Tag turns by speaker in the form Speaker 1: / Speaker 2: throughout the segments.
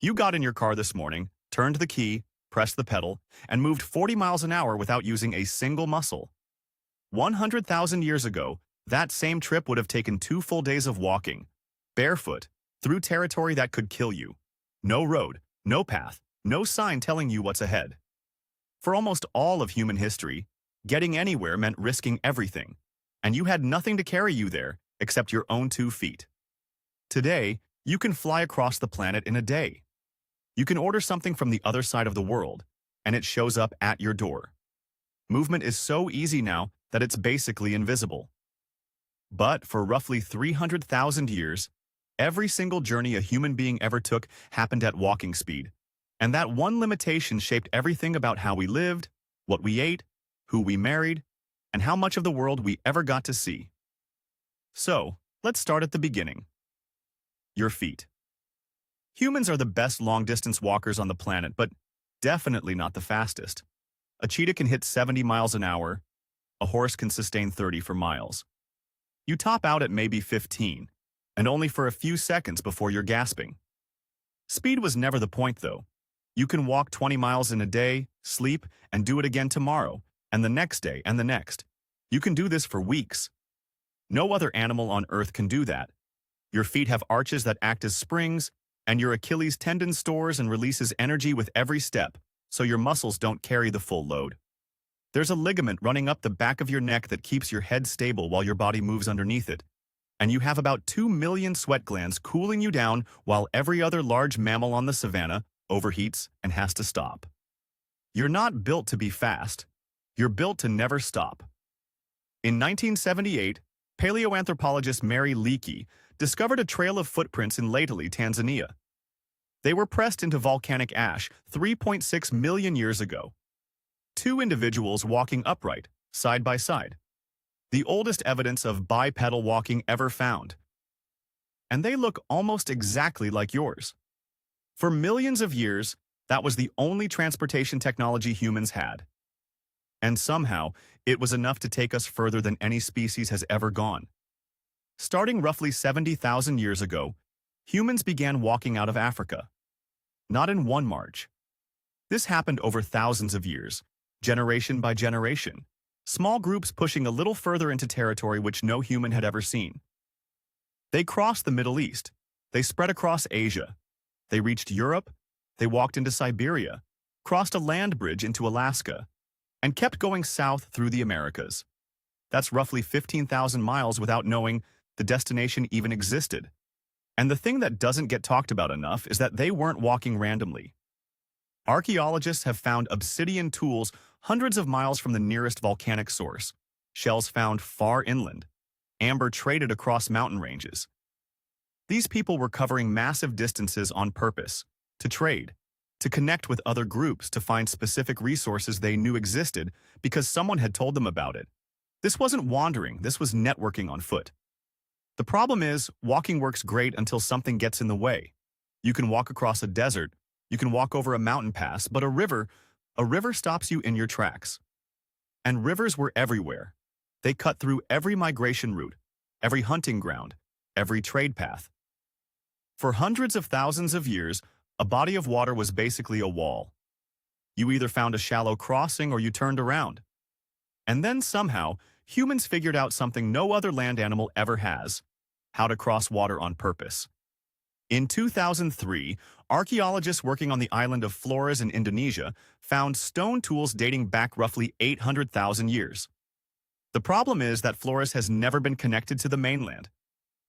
Speaker 1: You got in your car this morning, turned the key, pressed the pedal, and moved 40 miles an hour without using a single muscle. 100,000 years ago, that same trip would have taken 2 full days of walking, barefoot, through territory that could kill you. No road, no path, no sign telling you what's ahead. For almost all of human history, getting anywhere meant risking everything, and you had nothing to carry you there except your own 2 feet. Today, you can fly across the planet in a day. You can order something from the other side of the world, and it shows up at your door. Movement is so easy now that it's basically invisible. But for roughly 300,000 years, every single journey a human being ever took happened at walking speed, and that one limitation shaped everything about how we lived, what we ate, who we married, and how much of the world we ever got to see. So, let's start at the beginning. Your feet. Humans are the best long-distance walkers on the planet, but definitely not the fastest. A cheetah can hit 70 miles an hour. A horse can sustain 30 for miles. You top out at maybe 15, and only for a few seconds before you're gasping. Speed was never the point, though. You can walk 20 miles in a day, sleep, and do it again tomorrow, and the next day, and the next. You can do this for weeks. No other animal on Earth can do that. Your feet have arches that act as springs, and your Achilles tendon stores and releases energy with every step, so your muscles don't carry the full load. There's a ligament running up the back of your neck that keeps your head stable while your body moves underneath it, and you have about 2 million sweat glands cooling you down while every other large mammal on the savanna overheats and has to stop. You're not built to be fast. You're built to never stop. In 1978, paleoanthropologist Mary Leakey discovered a trail of footprints in Laetoli, Tanzania. They were pressed into volcanic ash 3.6 million years ago. 2 individuals walking upright, side by side. The oldest evidence of bipedal walking ever found. And they look almost exactly like yours. For millions of years, that was the only transportation technology humans had. And somehow, it was enough to take us further than any species has ever gone. Starting roughly 70,000 years ago, humans began walking out of Africa. Not in one march. This happened over thousands of years, generation by generation, small groups pushing a little further into territory which no human had ever seen. They crossed the Middle East. They spread across Asia. They reached Europe. They walked into Siberia, crossed a land bridge into Alaska, and kept going south through the Americas. That's roughly 15,000 miles without knowing the destination even existed. And the thing that doesn't get talked about enough is that they weren't walking randomly. Archaeologists have found obsidian tools hundreds of miles from the nearest volcanic source, shells found far inland, amber traded across mountain ranges. These people were covering massive distances on purpose, to trade, to connect with other groups, to find specific resources they knew existed because someone had told them about it. This wasn't wandering, this was networking on foot. The problem is, walking works great until something gets in the way. You can walk across a desert, you can walk over a mountain pass, but a river stops you in your tracks. And rivers were everywhere. They cut through every migration route, every hunting ground, every trade path. For hundreds of thousands of years, a body of water was basically a wall. You either found a shallow crossing or you turned around. And then somehow, humans figured out something no other land animal ever has: how to cross water on purpose. In 2003, archaeologists working on the island of Flores in Indonesia found stone tools dating back roughly 800,000 years. The problem is that Flores has never been connected to the mainland.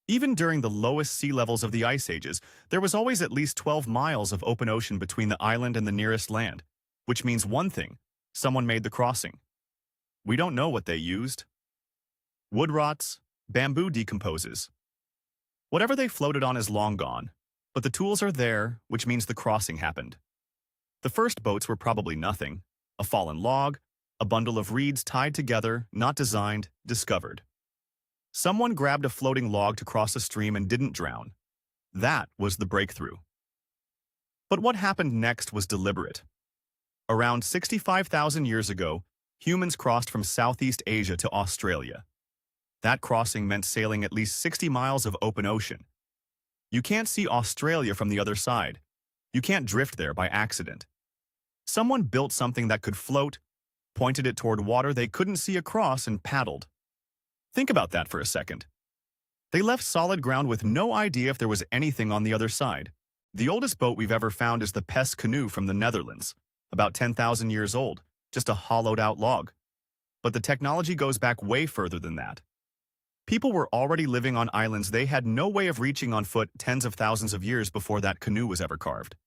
Speaker 1: Even during the lowest sea levels of the ice ages, there was always at least 12 miles of open ocean between the island and the nearest land, which means one thing: someone made the crossing. We don't know what they used. Wood rots, bamboo decomposes. Whatever they floated on is long gone, but the tools are there, which means the crossing happened. The first boats were probably nothing: a fallen log, a bundle of reeds tied together, not designed, discovered. Someone grabbed a floating log to cross a stream and didn't drown. That was the breakthrough. But what happened next was deliberate. Around 65,000 years ago, humans crossed from Southeast Asia to Australia. That crossing meant sailing at least 60 miles of open ocean. You can't see Australia from the other side. You can't drift there by accident. Someone built something that could float, pointed it toward water they couldn't see across, and paddled. Think about that for a second. They left solid ground with no idea if there was anything on the other side. The oldest boat we've ever found is the Pest canoe from the Netherlands, about 10,000 years old, just a hollowed-out log. But the technology goes back way further than that. People were already living on islands they had no way of reaching on foot tens of thousands of years before that canoe was ever carved.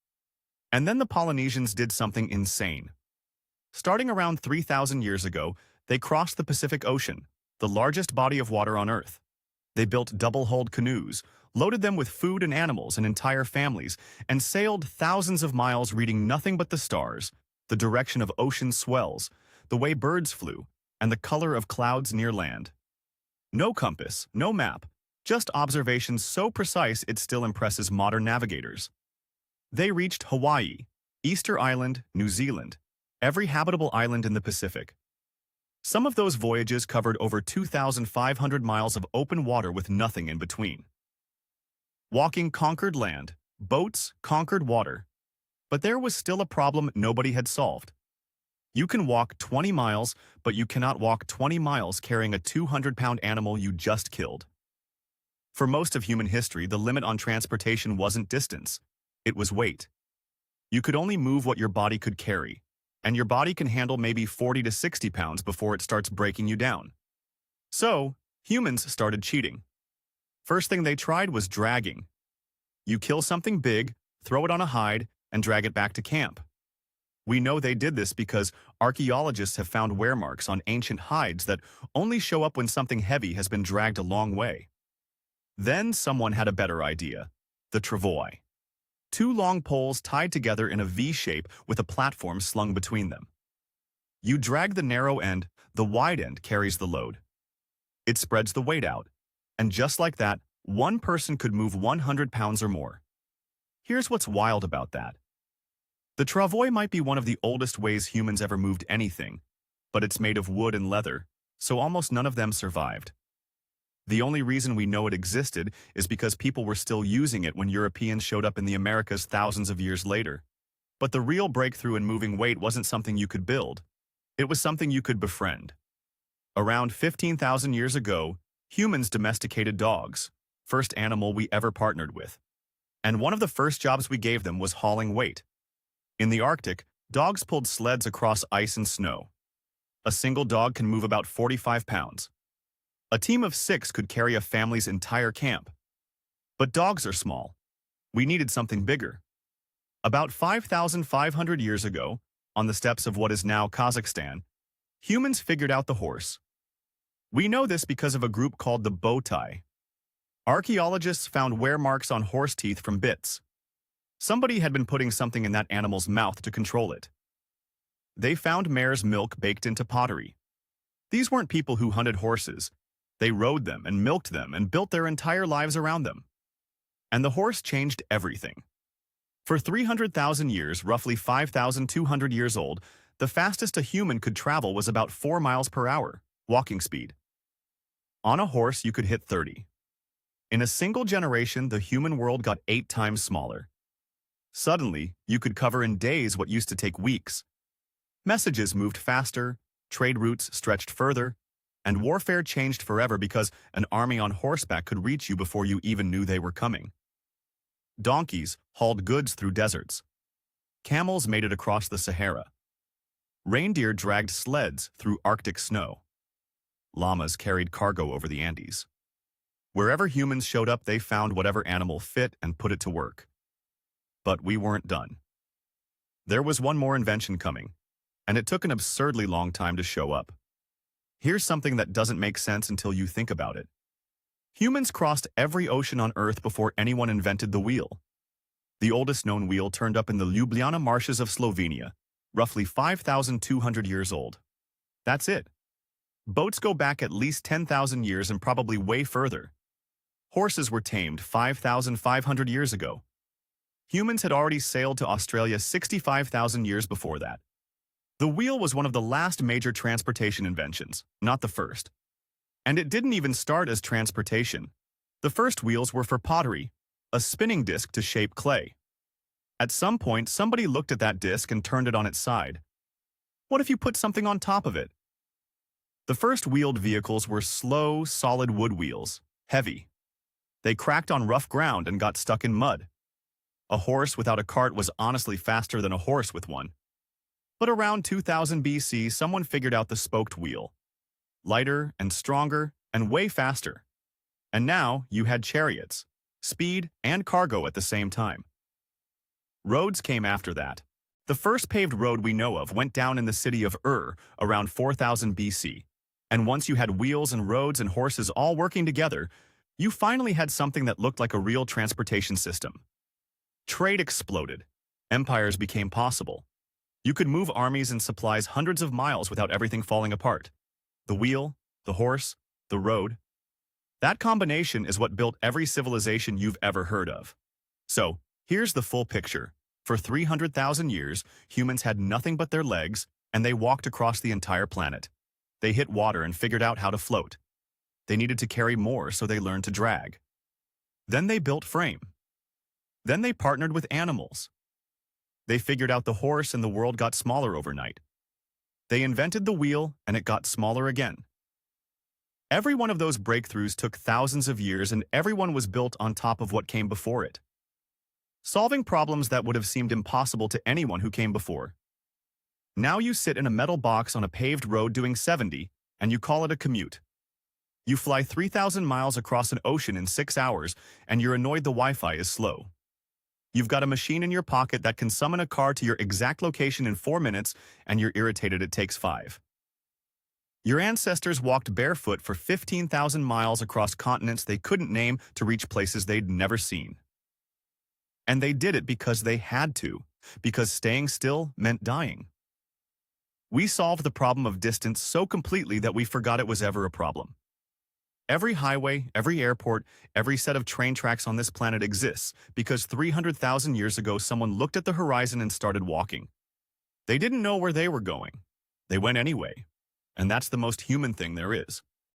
Speaker 1: And then the Polynesians did something insane. Starting around 3,000 years ago, they crossed the Pacific Ocean, the largest body of water on Earth. They built double-hulled canoes, loaded them with food and animals and entire families, and sailed thousands of miles reading nothing but the stars, the direction of ocean swells, the way birds flew, and the color of clouds near land. No compass, no map, just observations so precise it still impresses modern navigators. They reached Hawaii, Easter Island, New Zealand, every habitable island in the Pacific. Some of those voyages covered over 2,500 miles of open water with nothing in between. Walking conquered land, boats conquered water. But there was still a problem nobody had solved. You can walk 20 miles, but you cannot walk 20 miles carrying a 200-pound animal you just killed. For most of human history, the limit on transportation wasn't distance. It was weight. You could only move what your body could carry, and your body can handle maybe 40 to 60 pounds before it starts breaking you down. So, humans started cheating. First thing they tried was dragging. You kill something big, throw it on a hide, and drag it back to camp. We know they did this because archaeologists have found wear marks on ancient hides that only show up when something heavy has been dragged a long way. Then someone had a better idea: the travois. Two long poles tied together in a V shape with a platform slung between them. You drag the narrow end, the wide end carries the load. It spreads the weight out, and just like that, one person could move 100 pounds or more. Here's what's wild about that. The travois might be one of the oldest ways humans ever moved anything, but it's made of wood and leather, so almost none of them survived. The only reason we know it existed is because people were still using it when Europeans showed up in the Americas thousands of years later. But the real breakthrough in moving weight wasn't something you could build. It was something you could befriend. Around 15,000 years ago, humans domesticated dogs, first animal we ever partnered with. And one of the first jobs we gave them was hauling weight. In the Arctic, dogs pulled sleds across ice and snow. A single dog can move about 45 pounds. A team of 6 could carry a family's entire camp. But dogs are small. We needed something bigger. About 5,500 years ago, on the steppes of what is now Kazakhstan, humans figured out the horse. We know this because of a group called the Botai. Archaeologists found wear marks on horse teeth from bits. Somebody had been putting something in that animal's mouth to control it. They found mare's milk baked into pottery. These weren't people who hunted horses. They rode them and milked them and built their entire lives around them. And the horse changed everything. For 300,000 years, roughly 5,200 years old, the fastest a human could travel was about 4 miles per hour, walking speed. On a horse, you could hit 30. In a single generation, the human world got 8 times smaller. Suddenly, you could cover in days what used to take weeks. Messages moved faster, trade routes stretched further, and warfare changed forever because an army on horseback could reach you before you even knew they were coming. Donkeys hauled goods through deserts. Camels made it across the Sahara. Reindeer dragged sleds through Arctic snow. Llamas carried cargo over the Andes. Wherever humans showed up, they found whatever animal fit and put it to work. But we weren't done. There was one more invention coming, and it took an absurdly long time to show up. Here's something that doesn't make sense until you think about it. Humans crossed every ocean on Earth before anyone invented the wheel. The oldest known wheel turned up in the Ljubljana marshes of Slovenia, roughly 5,200 years old. That's it. Boats go back at least 10,000 years and probably way further. Horses were tamed 5,500 years ago. Humans had already sailed to Australia 65,000 years before that. The wheel was one of the last major transportation inventions, not the first. And it didn't even start as transportation. The first wheels were for pottery, a spinning disc to shape clay. At some point, somebody looked at that disk and turned it on its side. What if you put something on top of it? The first wheeled vehicles were slow, solid wood wheels, heavy. They cracked on rough ground and got stuck in mud. A horse without a cart was honestly faster than a horse with one. But around 2000 BC, someone figured out the spoked wheel. Lighter and stronger and way faster. And now you had chariots, speed and cargo at the same time. Roads came after that. The first paved road we know of went down in the city of Ur around 4000 BC. And once you had wheels and roads and horses all working together, you finally had something that looked like a real transportation system. Trade exploded. Empires became possible. You could move armies and supplies hundreds of miles without everything falling apart. The wheel, the horse, the road. That combination is what built every civilization you've ever heard of. So, here's the full picture. For 300,000 years, humans had nothing but their legs, and they walked across the entire planet. They hit water and figured out how to float. They needed to carry more, so they learned to drag. Then they built frame. Then they partnered with animals. They figured out the horse and the world got smaller overnight. They invented the wheel and it got smaller again. Every one of those breakthroughs took thousands of years and everyone was built on top of what came before it. Solving problems that would have seemed impossible to anyone who came before. Now you sit in a metal box on a paved road doing 70, and you call it a commute. You fly 3,000 miles across an ocean in 6 hours, and you're annoyed the Wi-Fi is slow. You've got a machine in your pocket that can summon a car to your exact location in 4 minutes, and you're irritated it takes 5. Your ancestors walked barefoot for 15,000 miles across continents they couldn't name to reach places they'd never seen. And they did it because they had to, because staying still meant dying. We solved the problem of distance so completely that we forgot it was ever a problem. Every highway, every airport, every set of train tracks on this planet exists because 300,000 years ago someone looked at the horizon and started walking. They didn't know where they were going. They went anyway. And that's the most human thing there is.